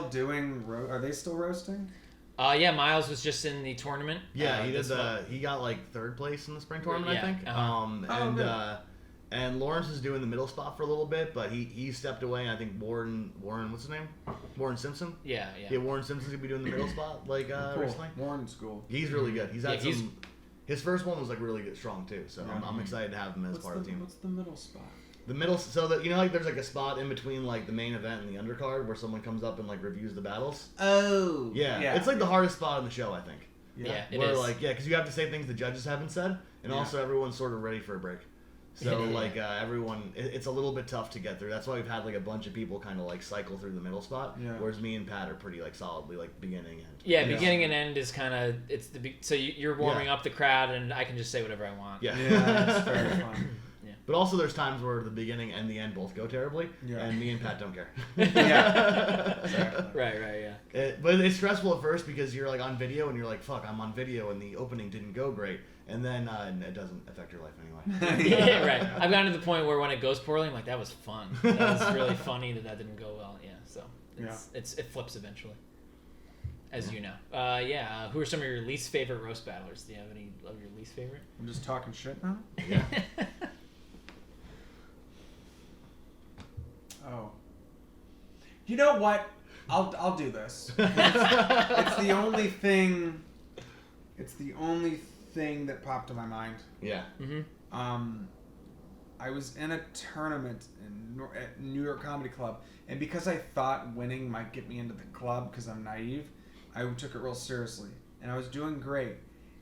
doing? Are they still roasting? Yeah, Miles was just in the tournament. Yeah, he got like third place in the spring tournament, I think. And Lawrence is doing the middle spot for a little bit, but he stepped away. And I think Warren, what's his name? Warren Simpson. Yeah. Warren Simpson's gonna be doing the middle spot cool. recently. Warren's cool. He's really good. He's had his first one was like really good, strong too. So I'm excited to have him as part of the team. What's the middle spot? The middle, so that like there's like a spot in between like the main event and the undercard where someone comes up and like reviews the battles. Oh. Yeah. It's like the hardest spot in the show, I think. Yeah, it where is. like because you have to say things the judges haven't said, and also everyone's sort of ready for a break. So everyone, it's a little bit tough to get through. That's why we've had like a bunch of people kind of like cycle through the middle spot. Yeah. Whereas me and Pat are pretty like solidly like beginning and end. Yeah, beginning and end is kind of so you're warming up the crowd, and I can just say whatever I want. Yeah, it's very fun. But also there's times where the beginning and the end both go terribly, and me and Pat don't care. Exactly. Right, yeah. But it's stressful at first because you're like on video and you're like, fuck, I'm on video and the opening didn't go great. And then it doesn't affect your life anyway. Yeah, right. I've gotten to the point where when it goes poorly, I'm like, that was fun. That was really funny that didn't go well. Yeah, so it flips eventually. as you know. Who are some of your least favorite roast battlers? Do you have any of your least favorite? I'm just talking shit now. Yeah. Oh. You know what? I'll do this. It's the only thing. It's the only thing that popped to my mind. Yeah. Mm-hmm. I was in a tournament at New York Comedy Club, and because I thought winning might get me into the club because I'm naive, I took it real seriously, and I was doing great.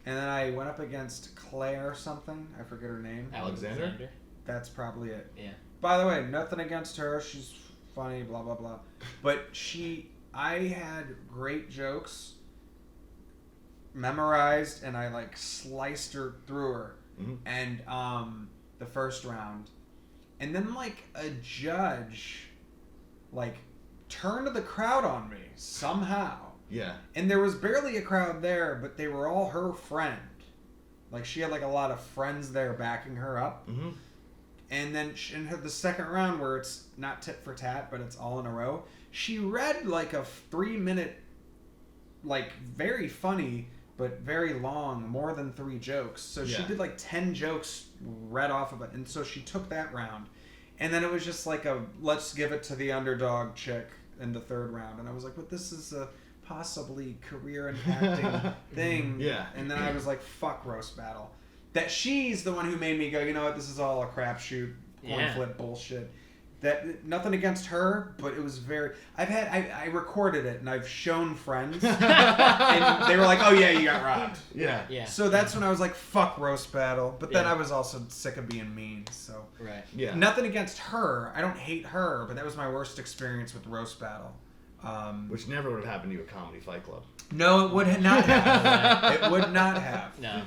And then I went up against Claire something. I forget her name. Alexander? That's probably it. Yeah. By the way, nothing against her. She's funny, blah, blah, blah. But I had great jokes memorized, and I, like, sliced her through her. Mm-hmm. And, the first round. And then, like, a judge, like, turned the crowd on me somehow. Yeah. And there was barely a crowd there, but they were all her friend. Like, she had, like, a lot of friends there backing her up. Mm-hmm. And then in the second round, where it's not tit for tat, but it's all in a row, she read, like, a 3-minute, like, very funny, but very long, more than 3 jokes. So she did, like, 10 jokes read off of it. And so she took that round. And then it was just like let's give it to the underdog chick in the third round. And I was like, but this is a possibly career-impacting thing. Yeah. And then I was like, fuck roast battle. That she's the one who made me go, you know what, this is all a crapshoot, coin flip bullshit. That nothing against her, but it was very. I recorded it and I've shown friends, and they were like, "Oh yeah, you got robbed." Yeah. So that's when I was like, "Fuck roast battle," but then I was also sick of being mean. So Yeah. nothing against her. I don't hate her, but that was my worst experience with roast battle. Which never would have happened to you at Comedy Fight Club. No, it would not have. It would not have. No.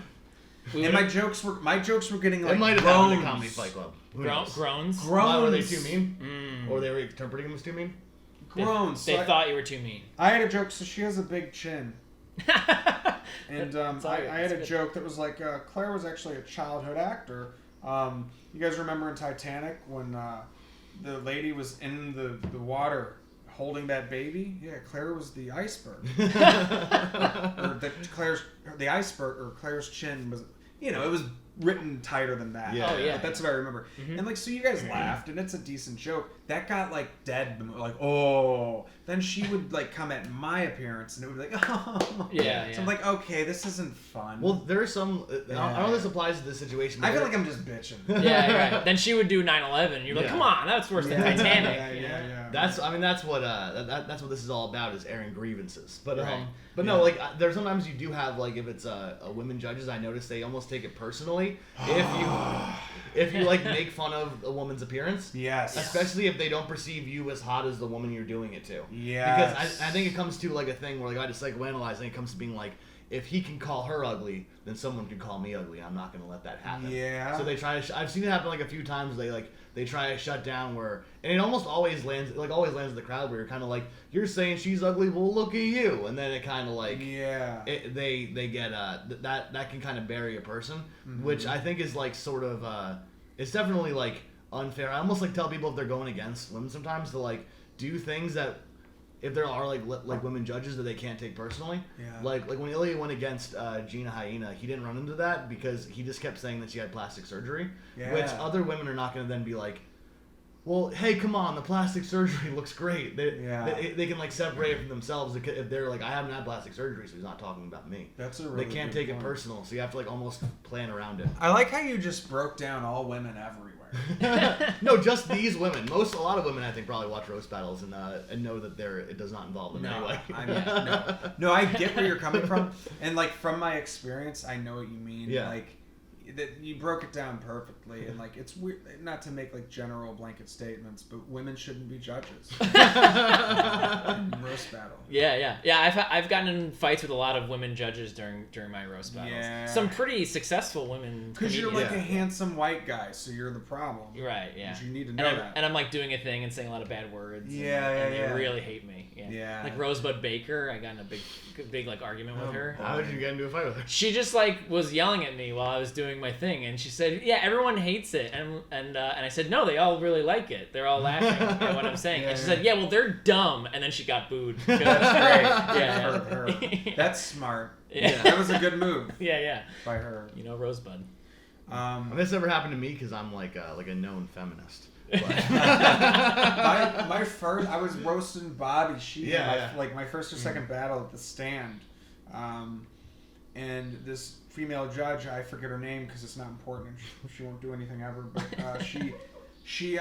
And my jokes were getting like It might have groans. happened at Comedy Fight Club. Groans? Why, were they too mean? Mm. Or they were interpreting them as too mean? Groans. They thought you were too mean. I had a joke, so she has a big chin. And I had a joke that was like, Claire was actually a childhood actor. You guys remember in Titanic when the lady was in the water holding that baby? Yeah, Claire was the iceberg. The iceberg, or Claire's chin was, it was written tighter than that. Yeah. Oh, yeah. But that's what I remember. Mm-hmm. And like, so you guys laughed, and it's a decent joke. That got like dead, like, oh. Then she would like come at my appearance, and it would be like, oh. Yeah. So I'm like, okay, this isn't fun. Well, there are some. I don't know if this applies to this situation. I feel like I'm just bitching. Yeah, right. Then she would do 9/11. You're like, come on, that's worse than Titanic. Yeah. That's what that's what this is all about, is airing grievances. But Right. but no, like there's sometimes you do have, like, if it's a women judges, I notice they almost take it personally if you like make fun of a woman's appearance. Yes. Especially if they don't perceive you as hot as the woman you're doing it to. Yes. Because I think it comes to like a thing where, like, I just psychoanalyze, and it comes to being like, if he can call her ugly, then someone can call me ugly. I'm not going to let that happen. Yeah. So they try to. I've seen it happen like a few times. They try to shut down where, and it almost always lands in the crowd where you're kind of like, you're saying she's ugly. Well, look at you, and then it kind of like they get that can kind of bury a person, which I think is like sort of it's definitely like unfair. I almost like tell people if they're going against women sometimes to like do things that, if there are like women judges, that they can't take personally. Yeah. Like when Ilya went against Gina Hyena, he didn't run into that because he just kept saying that she had plastic surgery, which other women are not going to then be like, well, hey, come on, the plastic surgery looks great. They can like separate it from themselves if they're like, I haven't had plastic surgery, so he's not talking about me. That's a really They can't good take point. it personal, so you have to like almost plan around it. I like how you just broke down all women everywhere. No, just these women. A lot of women, I think, probably watch roast battles and know that it does not involve them anyway. No, I get where you're coming from, and like from my experience, I know what you mean. Yeah. Like that you broke it down perfectly, and like it's weird not to make like general blanket statements, but women shouldn't be judges. In roast battle. Yeah. I've gotten in fights with a lot of women judges during my roast battles. Yeah. Some pretty successful women. Because you're like comedians. a handsome white guy, so you're the problem. Right. Yeah. But you need to know that. And I'm like doing a thing and saying a lot of bad words. Yeah, and yeah. they really hate me. Yeah. Like Rosebud Baker, I got in a big like argument with her. How did you get into a fight with her? She just like was yelling at me while I was doing doing my thing, and she said, "Yeah, everyone hates it," and I said, "No, they all really like it. They're all laughing at what I'm saying." And she said, "Yeah, well, they're dumb," and then she got booed. That's great. Her. That's smart. Yeah. That was a good move. Yeah. By her. Rosebud. This never happened to me because I'm like a known feminist. my first, I was roasting Bobby Sheehan, like my first or second battle at the stand, and this female judge, I forget her name because it's not important. She won't do anything ever. But she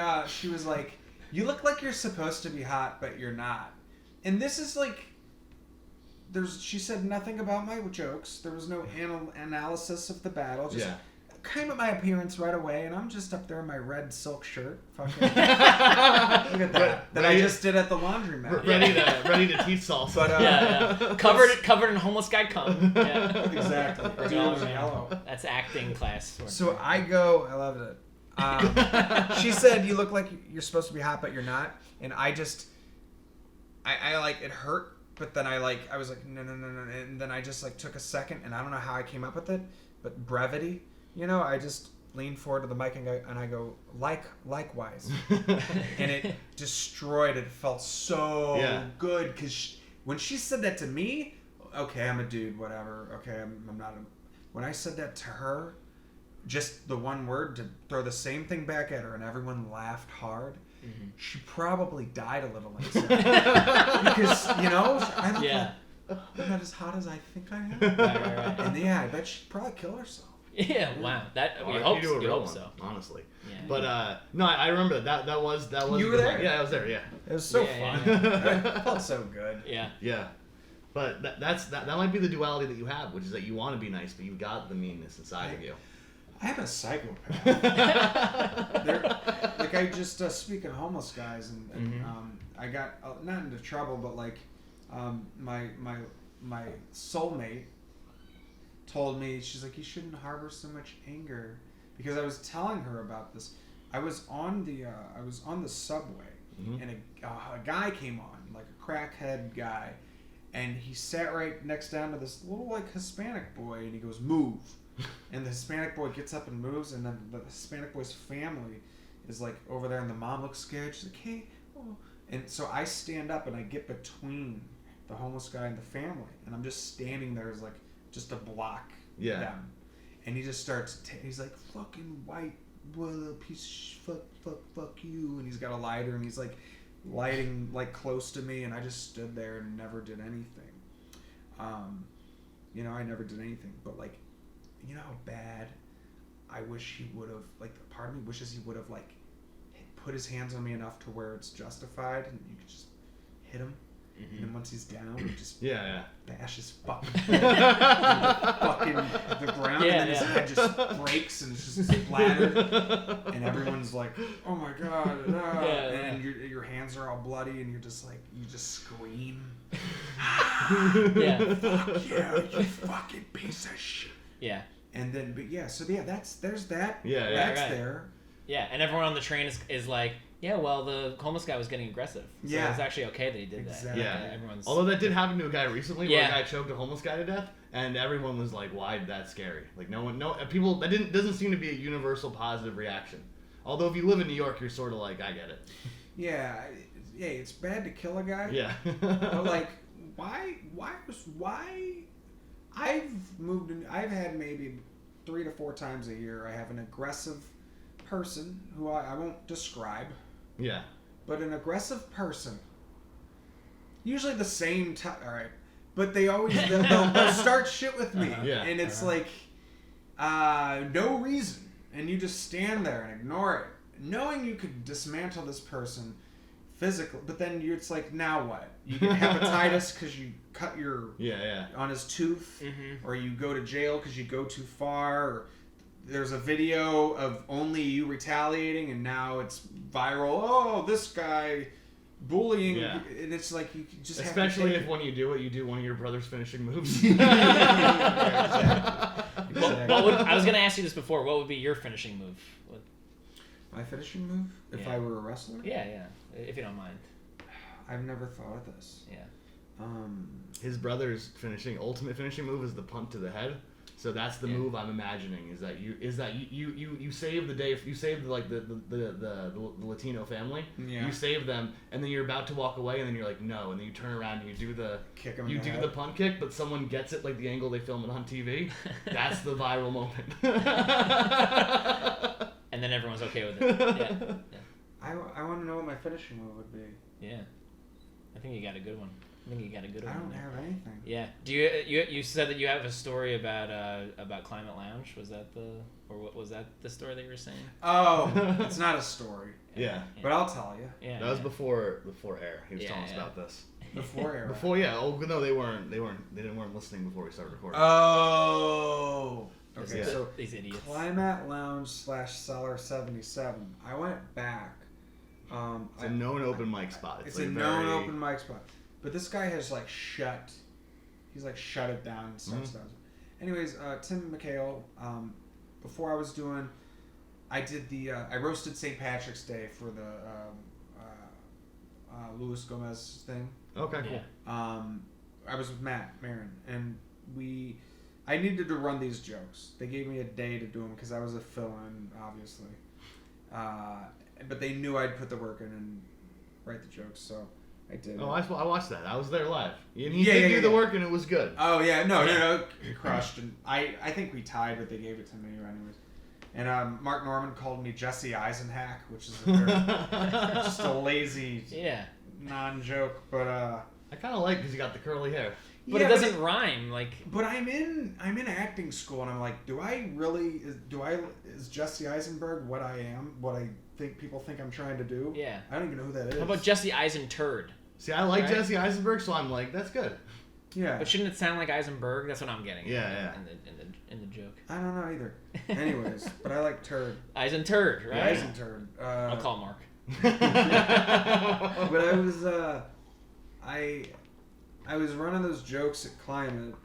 was like, "You look like you're supposed to be hot, but you're not." And this is like, she said nothing about my jokes. There was no analysis of the battle. Just came at my appearance right away, and I'm just up there in my red silk shirt. Fucking look at that I just did at the laundromat. Ready to teach salsa. But covered in homeless guy cum. Yeah. Exactly. Yellow. That's acting class. So I loved it. She said, "You look like you're supposed to be hot, but you're not," and I like it hurt. But then I was like, no, and then I just like took a second, and I don't know how I came up with it, but brevity. I just leaned forward to the mic and I go, likewise. And it destroyed it. It felt so good because when she said that to me, okay, I'm a dude, whatever. Okay, I'm not when I said that to her, just the one word to throw the same thing back at her and everyone laughed hard. Mm-hmm. She probably died a little inside. Because, I don't think I'm not as hot as I think I am. Right. And I bet she'd probably kill herself. Yeah, wow. That we hope so. Honestly. Yeah. But no, I remember that was You were there? Yeah, I was there. Yeah. It was so fun. It felt so good. Yeah. Yeah. But that might be the duality that you have, which is that you want to be nice, but you've got the meanness inside of you. I am a psychopath. Like I just speaking of homeless guys, and I got not into trouble, but like my soulmate told me, she's like, you shouldn't harbor so much anger, because I was telling her about this. I was on the subway, and a guy came on, like a crackhead guy, and he sat right next down to this little like Hispanic boy, and he goes, move. And the Hispanic boy gets up and moves, and then the Hispanic boy's family is like over there, and the mom looks scared. She's like, hey, oh. And so I stand up and I get between the homeless guy and the family, and I'm just standing there as like just to block them. And he just starts. He's like, fucking white, what a piece of fuck you. And he's got a lighter, and he's like lighting like close to me, and I just stood there and never did anything. I never did anything, but like. You know how bad I wish he would have, like, part of me wishes he would have, like, put his hands on me enough to where it's justified and you could just hit him. Mm-hmm. And then once he's down, you just bash his fucking head the ground, and then his head just breaks and it's just splattered. And everyone's like, oh my God. And your hands are all bloody and you're just like, you just scream. Fuck you fucking piece of shit. Yeah. And then, there's that. That's there. Yeah, and everyone on the train is like, yeah, well, the homeless guy was getting aggressive. So it's actually okay that he did that. Yeah. Although that did happen to a guy recently where a guy choked a homeless guy to death, and everyone was like, why that's scary? Like, people, that doesn't seem to be a universal positive reaction. Although if you live in New York, you're sort of like, I get it. Yeah, it's bad to kill a guy. Yeah. But like, why? I've had maybe 3 to 4 times a year, I have an aggressive person who I won't describe. Yeah. But an aggressive person, usually the same time, alright, but they'll start shit with me. And it's like, no reason. And you just stand there and ignore it. Knowing you could dismantle this person physically, but then it's like, now what? You get hepatitis because you cut your on his tooth, or you go to jail because you go too far, or there's a video of only you retaliating and now it's viral. Oh, this guy bullying, and it's like you just especially if when you do it, you do one of your brother's finishing moves. Exactly. I was gonna ask you this before. What would be your finishing move? My finishing move? If I were a wrestler? Yeah. If you don't mind. I've never thought of this. Yeah. His brother's ultimate finishing move is the punt to the head. So that's the move I'm imagining is that you save the day, you save like the Latino family, you save them, and then you're about to walk away, and then you're like no, and then you turn around and you do the the punt kick, but someone gets it like the angle they film it on TV. That's the viral moment. And then everyone's okay with it. Yeah. I want to know what my finishing move would be. Yeah. I think you got a good one. I don't have anything. Yeah. Do you said that you have a story about Climate Lounge? Was that what was that the story that you were saying? Oh, it's not a story. Yeah. But I'll tell you. Yeah. That was before air. He was telling us about this. Before air. Before Oh no, they weren't listening before we started recording. Oh. Okay. So these idiots. Climate Lounge / Cellar 77. I went back. It's a known open mic spot. It's like a known open mic spot. But this guy has he's shut it down and stuff. Anyways, Tim McHale, before I did I roasted St. Patrick's Day for the Luis Gomez thing. Okay, cool. I was with Matt Marin, and I needed to run these jokes. They gave me a day to do them because I was a fill-in, obviously. But they knew I'd put the work in and write the jokes, so I did. Oh, I watched that. I was there live. And he did do the work, and it was good. Oh, yeah. No. It crushed. And I think we tied, but they gave it to me anyways. And Mark Norman called me Jesse Eisenhack, which is just a lazy non-joke. But I kind of like because you got the curly hair. But it doesn't rhyme. But I'm in acting school, and I'm like, is Jesse Eisenberg what I am? What I think people think I'm trying to do? Yeah. I don't even know who that is. How about Jesse Eisenturd? See, I like Jesse Eisenberg, so I'm like, that's good. Yeah. But shouldn't it sound like Eisenberg? That's what I'm getting. Yeah. In the joke. I don't know either. Anyways, but I like turd. Eisenturd, right? Yeah, Eisenturd. I'll call Mark. But I was running those jokes at Climate.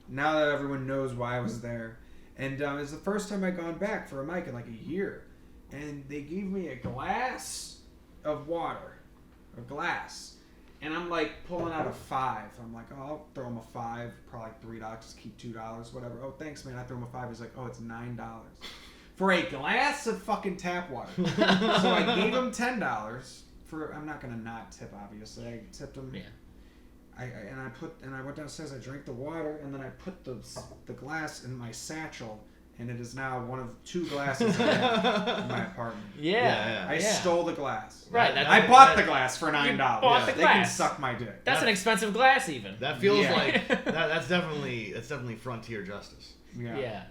Now that everyone knows why I was there, and it was the first time I'd gone back for a mic in like a year, and they gave me a glass of water, and I'm like pulling out a $5. I'm like, oh, I'll throw him a $5, probably $3, just keep $2, whatever. Oh, thanks, man. I throw him a $5. He's like, oh, it's $9 for a glass of fucking tap water. So I gave him $10 for. I'm not gonna not tip, obviously. I tipped him. Yeah. I went downstairs. I drank the water, and then I put the glass in my satchel, and it is now one of 2 glasses I have in my apartment. Yeah. I stole the glass. Right. I bought the glass for $9. Bought the They can glass. suck my dick. That's an expensive glass, even. That feels like that's definitely frontier justice. Yeah.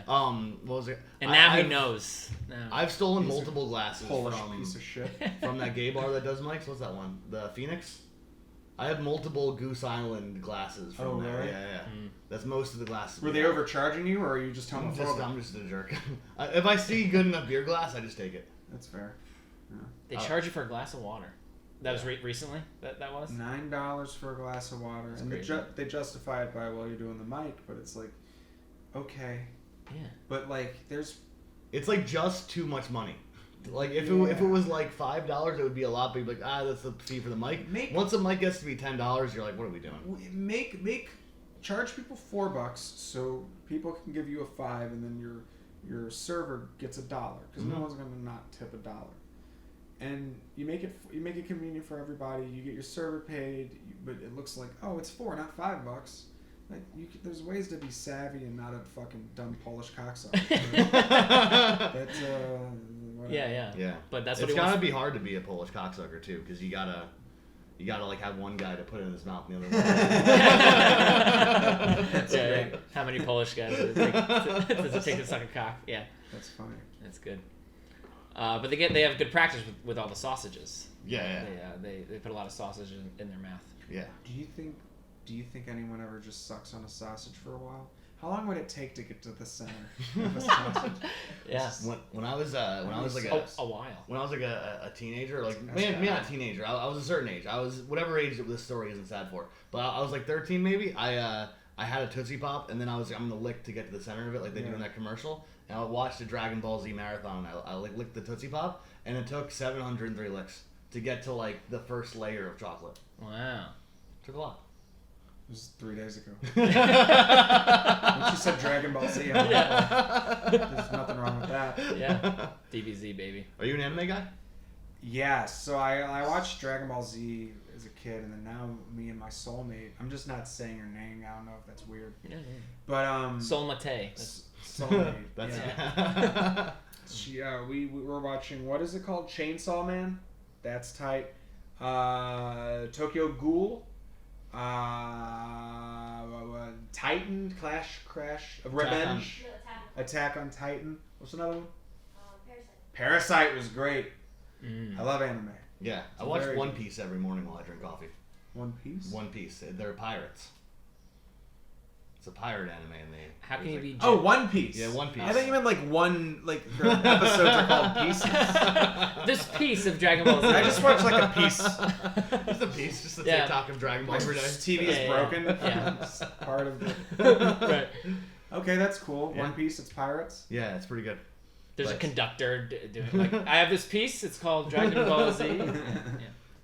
What was it? And now he knows. Now. I've stolen multiple glasses Polish piece of shit from that gay bar that does mics. What's that one? The Phoenix. I have multiple Goose Island glasses from there. Really? Yeah. That's most of the glasses. Were they overcharging you, or are you just homophobic? I'm just a jerk. If I see good enough beer glass, I just take it. That's fair. Yeah. They charge you for a glass of water. That was recently? That was? $9 for a glass of water. That's and they justify it by, well, you're doing the mic, but it's like, okay. Yeah. But, like, it's, like, just too much money. Like, if it was, like, $5, it would be a lot, but you'd be like, that's the fee for the mic. Once the mic gets to be $10, you're like, what are we doing? Charge people $4 so people can give you a $5, and then your server gets $1, because no one's gonna not tip $1. And you make it convenient for everybody. You get your server paid, but it looks like, oh, it's $4, not $5. Like there's ways to be savvy and not a fucking dumb Polish cocksucker. That's Yeah. But that's what it's gotta be hard to be a Polish cocksucker too, because you gotta like have one guy to put it in his mouth and the other one. That's great. How many Polish guys does it take to suck a cock? Yeah. That's funny. That's good. But they have good practice with all the sausages. Yeah. They put a lot of sausage in their mouth. Yeah. Do you think anyone ever just sucks on a sausage for a while? How long would it take to get to the center of a sausage? Yeah. When I was like a while. When I was like a teenager, like maybe not a teenager. I was a certain age. I was whatever age that this story isn't sad for. But I was like 13 maybe. I had a Tootsie Pop, and then I was like, I'm gonna lick to get to the center of it, like they do in that commercial. And I watched the Dragon Ball Z marathon. I licked the Tootsie Pop, and it took 703 licks to get to like the first layer of chocolate. Wow. Took a lot. was 3 days ago. When she said Dragon Ball Z, I'm like, oh, there's nothing wrong with that. Yeah. DBZ, baby. Are you an anime guy? Yeah, so I watched Dragon Ball Z as a kid, and then now me and my soulmate. I'm just not saying her name. I don't know if that's weird. Yeah. But Soulmate. soulmate. That's yeah. We were watching, what is it called? Chainsaw Man. That's tight. Tokyo Ghoul. Titan Crash of Revenge. Attack on Titan. What's another one? Parasite was great. I love anime. Yeah, I watch One Piece every morning while I drink coffee. One Piece? One Piece. They're pirates. It's a pirate anime, and they. How can you be? Oh, One Piece. Yeah, One Piece. I think you meant like one, like their episodes are called pieces. This piece of Dragon Ball Z. I just watched like a piece. Just a piece, just a TikTok of Dragon Ball every day. TV is broken. Yeah. It's part of the. Right. Okay, that's cool. Yeah. One Piece. It's pirates. Yeah, it's pretty good. There's a conductor doing like, I have this piece. It's called Dragon Ball Z. Yeah.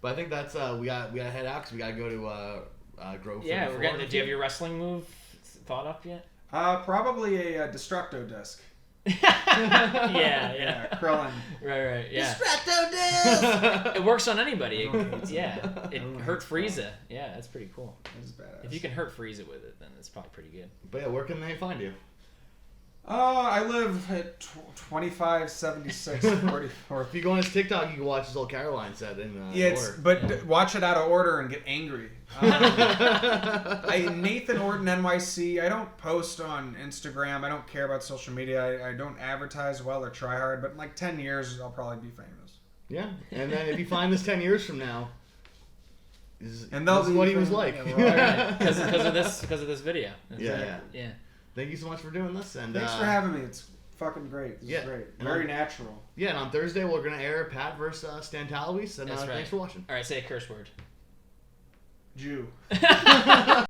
But I think that's we got to head out because we got to go to Grove. Yeah, we're getting. Do you have your wrestling move thought up yet? Probably a Destructo disc. Yeah. Krillin. Right. Yeah. Destructo disc. It works on anybody. It hurt Frieza. Yeah, that's pretty cool. That's badass. If you can hurt Frieza with it, then it's probably pretty good. But yeah, where can they find you? I live at 2576 44. If you go on his TikTok, you can watch his old Caroline set in order. But watch it out of order and get angry. Nathan Orton NYC. I don't post on Instagram. I don't care about social media. I don't advertise well or try hard. But in like 10 years, I'll probably be famous. Yeah, and then if you find this 10 years from now, this is be what he was like. Because of this video. Yeah. Yeah. Thank you so much for doing this. And thanks for having me. It's fucking great. This is great. Very natural. Yeah, and on Thursday we're gonna air Pat versus Stan Talabese. And That's right. Thanks for watching. All right, say a curse word. Jew.